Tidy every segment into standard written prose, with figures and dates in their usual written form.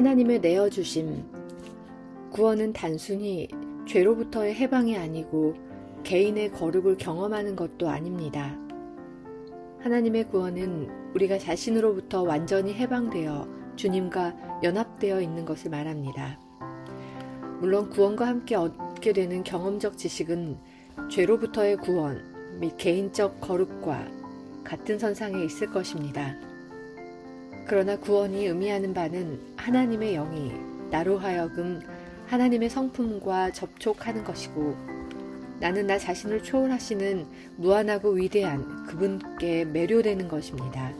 하나님의 내어주심, 구원은 단순히 죄로부터의 해방이 아니고 개인의 거룩을 경험하는 것도 아닙니다. 하나님의 구원은 우리가 자신으로부터 완전히 해방되어 주님과 연합되어 있는 것을 말합니다. 물론 구원과 함께 얻게 되는 경험적 지식은 죄로부터의 구원 및 개인적 거룩과 같은 선상에 있을 것입니다. 그러나 구원이 의미하는 바는 하나님의 영이 나로 하여금 하나님의 성품과 접촉하는 것이고 나는 나 자신을 초월하시는 무한하고 위대한 그분께 매료되는 것입니다.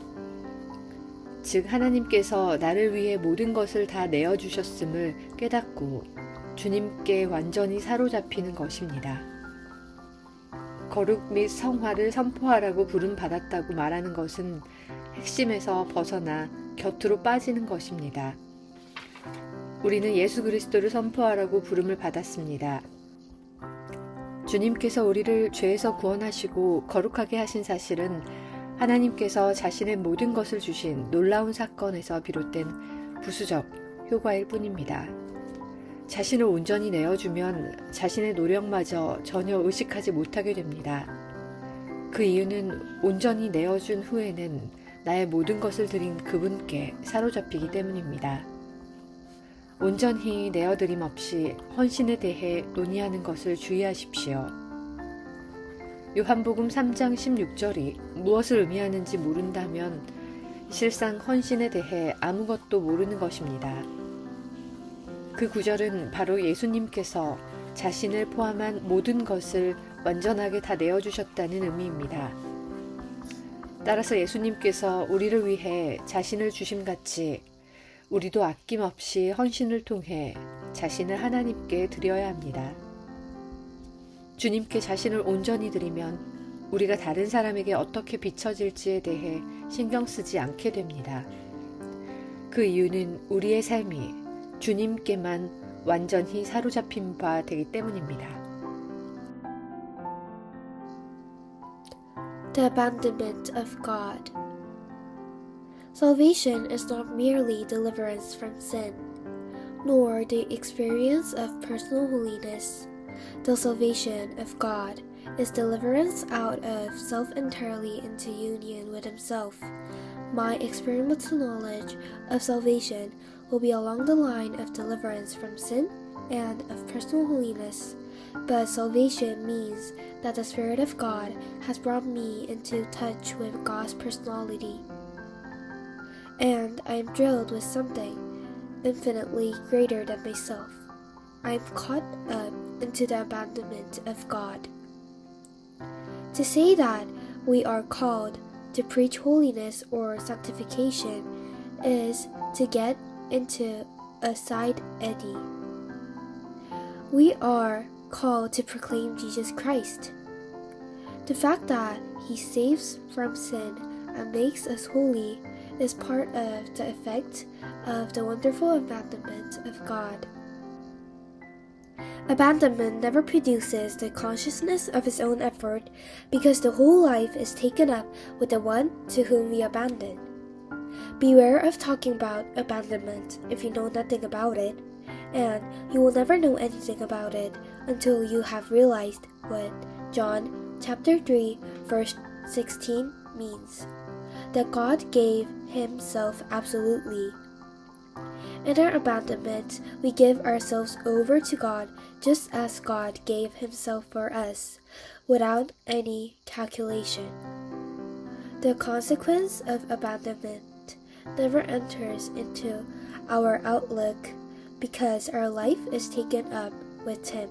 즉 하나님께서 나를 위해 모든 것을 다 내어주셨음을 깨닫고 주님께 완전히 사로잡히는 것입니다. 거룩 및 성화를 선포하라고 부름받았다고 말하는 것은 핵심에서 벗어나 곁으로 빠지는 것입니다. 우리는 예수 그리스도를 선포하라고 부름을 받았습니다. 주님께서 우리를 죄에서 구원하시고 거룩하게 하신 사실은 하나님께서 자신의 모든 것을 주신 놀라운 사건에서 비롯된 부수적 효과일 뿐입니다. 자신을 온전히 내어주면 자신의 노력마저 전혀 의식하지 못하게 됩니다. 그 이유는 온전히 내어준 후에는 나의 모든 것을 드린 그분께 사로잡히기 때문입니다. 온전히 내어드림 없이 헌신에 대해 논의하는 것을 주의하십시오. 요한복음 3장 16절이 무엇을 의미하는지 모른다면 실상 헌신에 대해 아무것도 모르는 것입니다. 그 구절은 바로 예수님께서 자신을 포함한 모든 것을 완전하게 다 내어주셨다는 의미입니다. 따라서 예수님께서 우리를 위해 자신을 주심같이 우리도 아낌없이 헌신을 통해 자신을 하나님께 드려야 합니다. 주님께 자신을 온전히 드리면 우리가 다른 사람에게 어떻게 비춰질지에 대해 신경 쓰지 않게 됩니다. 그 이유는 우리의 삶이 주님께만 완전히 사로잡힌 바 되기 때문입니다. The abandonment of God. Salvation is not merely deliverance from sin, nor the experience of personal holiness. The salvation of God is deliverance out of self entirely into union with Himself. My experimental knowledge of salvation will be along the line of deliverance from sin and of personal holiness. But salvation means that the Spirit of God has brought me into touch with God's personality. And I am drilled with something infinitely greater than myself. I am caught up into the abandonment of God. To say that we are called to preach holiness or sanctification is to get into a side eddy. We are called to proclaim Jesus Christ. The fact that He saves from sin and makes us holy is part of the effect of the wonderful abandonment of God. Abandonment never produces the consciousness of its own effort because the whole life is taken up with the one to whom we abandon. Beware of talking about abandonment if you know nothing about it, and you will never know anything about it until you have realized what John chapter 3 verse 16 means, that God gave Himself absolutely. In our abandonment, we give ourselves over to God just as God gave Himself for us, without any calculation. The consequence of abandonment never enters into our outlook because our life is taken up with Him.